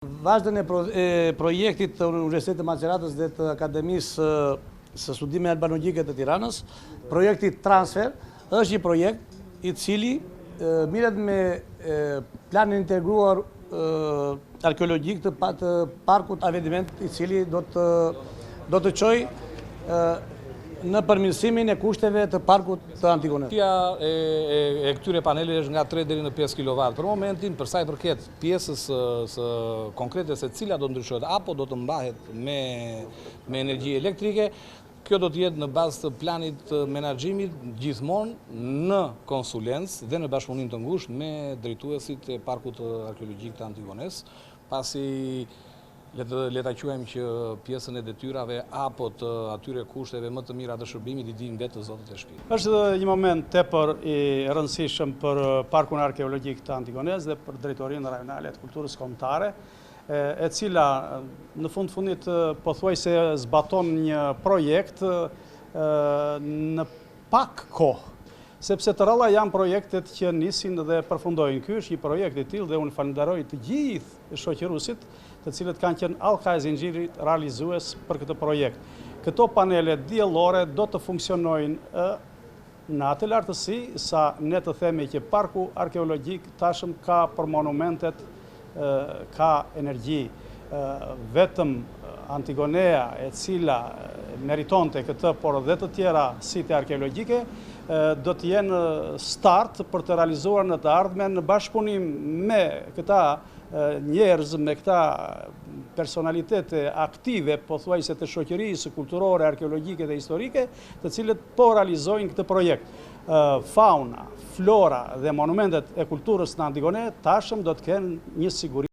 Važan je projektit Universitetit Maceratës dhe të Akademisë së Studimeve Albanologjike të Tiranës. Projekti Transfer është një projekt i cili mirret me planin integruar arkeologjik të parkut Avediment, i cili do të çojë në përmirësimin e kushteve të parkut të Antigones. E këtyre paneleve është nga 3 deri në 5 kW. Për momentin, për sa i përket pjesës së konkrete se cila do ndryshohet apo do të mbahet me energji elektrike, kjo do të jetë në bazë të planit të menaxhimit gjithmonë në konsulencë dhe në bashkëpunim të ngushtë me drejtuesit e parkut arkeologjik të Antigones, pasi le ta quajmë që pjesën e detyrave apo të atyre kushteve më të mira të shërbimit i dinë vetë zotët e shtëpisë. Është një moment tepër i rëndësishëm për Parkun Arkeologjik të Antigones dhe për Drejtorinë Rajonale të Kulturës Kombëtare, e cila në fundit pothuajse zbaton një projekt në pak kohë, sepse të rralla janë projektet që nisin dhe përfundojnë. Ky është një projekt i tillë dhe unë falenderoj të gjithë shoqëruesit të cilët kanë qenë halka e zinxhirit realizues për këtë projekt. Këto panele diellore do të funksionojnë në atë lartësi sa ne të themi që parku arkeologjik tashëm ka për monumentet, ka energji. Vetëm Antigonea, e cila meritonte këtë, por dhe të tjera site arkeologjike, do të jenë start për të realizuar në të ardhmen në bashkëpunim me këta njerëz, me këta personalitete aktive, pothuajse të shoqërisë kulturore, arkeologjike dhe historike, të cilët po realizojnë këtë projekt. Fauna, flora dhe monumentet e kulturës në Antigone tashëm do të kenë një siguri